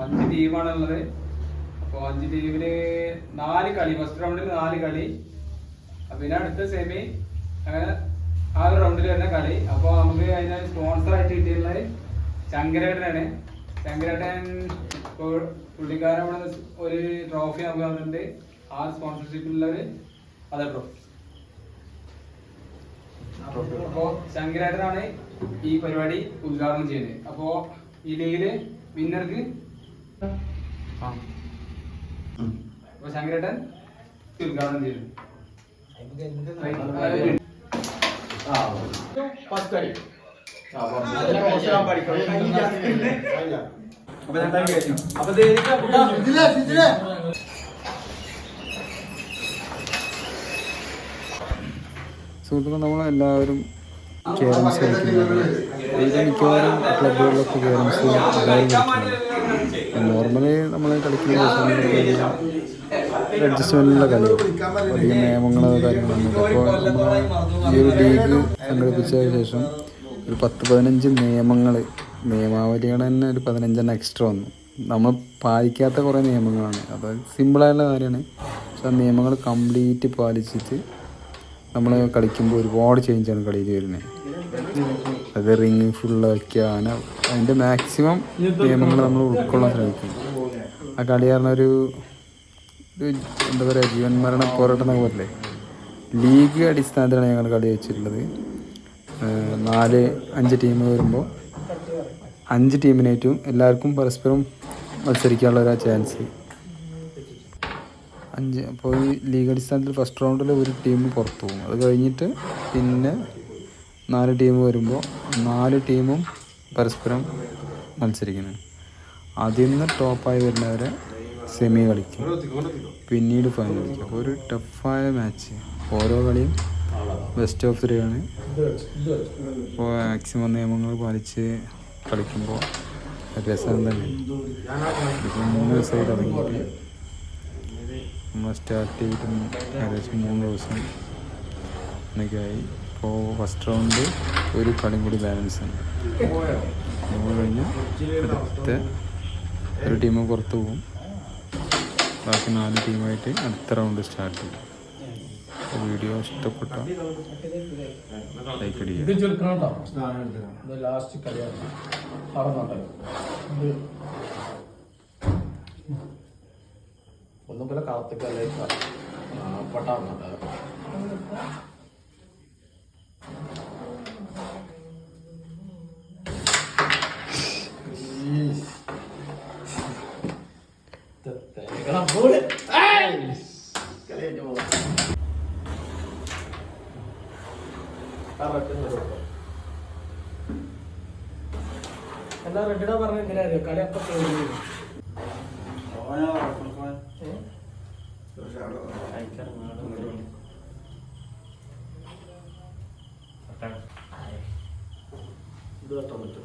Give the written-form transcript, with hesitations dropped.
5 ടീമാണുള്ളത്. അപ്പോൾ 5 ടീമിന് 4 കളി, ഫസ്റ്റ് റൗണ്ടിൽ 4 കളി, പിന്നെ അടുത്ത സെമി, അങ്ങനെ ആ ഒരു റൗണ്ടിൽ വരുന്ന കളി. അപ്പോൾ നമുക്ക് അതിന് സ്പോൺസർ ആയിട്ട് കിട്ടിയിട്ടുള്ളത് ശങ്കരേട്ടനാണ്. ശങ്കരേട്ടൻ പുള്ളിക്കാരൻ ഇവിടെ ഒരു ട്രോഫി നമുക്ക് തന്നിട്ടുണ്ട്. ആ സ്പോൺസർഷിപ്പിലുള്ളത് അതർ ട്രോഫി. അപ്പോൾ ശങ്കരേട്ടനാണ് ഈ പരിപാടി ഉദ്ഘാടനം ചെയ്യുന്നത്. അപ്പോൾ ഈ ലീഗില് വിന്നർക്ക് അപ്പോൾ ശങ്കരേട്ടൻ ഉദ്ഘാടനം ചെയ്യുന്നു. സുഹൃത്തുക്കൾ, നമ്മളെല്ലാവരും ക്യാരംസ് കളിക്കുന്നുണ്ട്. ഇത് മിക്കവാറും ക്ലബുകളിലൊക്കെ ക്യാരംസ് എല്ലാവരും കളിക്കുന്നുണ്ട്. നോർമലി നമ്മൾ കളിക്കുന്ന ദിവസം അഡ്ജസ്റ്റ്മെൻറ്റിലുള്ള കളിയാണ്, അധികം നിയമങ്ങളോ കാര്യങ്ങളൊന്നുമില്ല. അപ്പോൾ നമ്മൾ ഈ ഒരു ലീഗ് സംഘടിപ്പിച്ചതിന് ശേഷം ഒരു 10-15 നിയമാവലികൾ തന്നെ ഒരു 15 എക്സ്ട്രാ വന്നു. നമ്മൾ പാലിക്കാത്ത കുറേ നിയമങ്ങളാണ്. അത് സിമ്പിളായുള്ള കാര്യമാണ്. പക്ഷെ ആ നിയമങ്ങൾ കംപ്ലീറ്റ് പാലിച്ചിട്ട് നമ്മൾ കളിക്കുമ്പോൾ ഒരുപാട് ചേഞ്ചാണ് കളിയിൽ വരുന്നത്. അത് റിങ് ഫുള്ള് വയ്ക്കുക, അങ്ങനെ അതിൻ്റെ മാക്സിമം നിയമങ്ങൾ നമ്മൾ ഉൾക്കൊള്ളാൻ ശ്രമിക്കും. ആ കളി കാരണം ഒരു എന്താ പറയുക, ജീവൻ മരണ പോരാട്ടം എന്നൊക്കെ പറയില്ലേ, ലീഗ് അടിസ്ഥാനത്തിലാണ് ഞങ്ങൾ കളി വെച്ചിട്ടുള്ളത്. 4-5 ടീം വരുമ്പോൾ 5 ടീമിനേറ്റും എല്ലാവർക്കും പരസ്പരം മത്സരിക്കാനുള്ള ഒരു ചാൻസ് 5. അപ്പോൾ ഈ ലീഗ് അടിസ്ഥാനത്തിൽ ഫസ്റ്റ് റൗണ്ടിൽ ഒരു ടീം പുറത്തു പോകും. അത് കഴിഞ്ഞിട്ട് പിന്നെ 4 ടീം വരുമ്പോൾ 4 ടീമും പരസ്പരം മത്സരിക്കുന്നു. അതിൽ നിന്ന് ടോപ്പായി വരുന്നവരെ സെമി കളിക്കും, പിന്നീട് ഫൈനൽ കളിക്കും. അപ്പോൾ ഒരു ടഫായ മാച്ച്. ഓരോ കളിയും ബെസ്റ്റ് ഓഫ് 3 ആണ്. അപ്പോൾ മാക്സിമം നിയമങ്ങൾ പാലിച്ച് കളിക്കുമ്പോൾ രസം തന്നെ. ഇപ്പോൾ 3 ദിവസമായി തുടങ്ങിയിട്ട് നമ്മൾ സ്റ്റാർട്ട് ചെയ്തിട്ട് ഏകദേശം 3 ദിവസം എന്നൊക്കെയായി. ഇപ്പോൾ ഫസ്റ്റ് റൗണ്ട് ഒരു കളിയും കൂടി ബാലൻസ് ഉണ്ട്. നമ്മൾ കഴിഞ്ഞ് അടുത്ത ഒരു ടീം പുറത്ത് പോകും. ബാക്കി 4 ടീമായിട്ട് അടുത്ത റൗണ്ട് സ്റ്റാർട്ട് ചെയ്യും. വീഡിയോ ഇഷ്ടപ്പെട്ട ലൈക്ക് അടിക്കുക. ഒന്നും പോലെ കാർത്തികല്ലേ പട്ടാണ് എന്നാ റെഡിടാ പറഞ്ഞ എന്തിനായിരുന്നു കളി അപ്പൊ ഇത് കട്ടാൻ പറ്റും.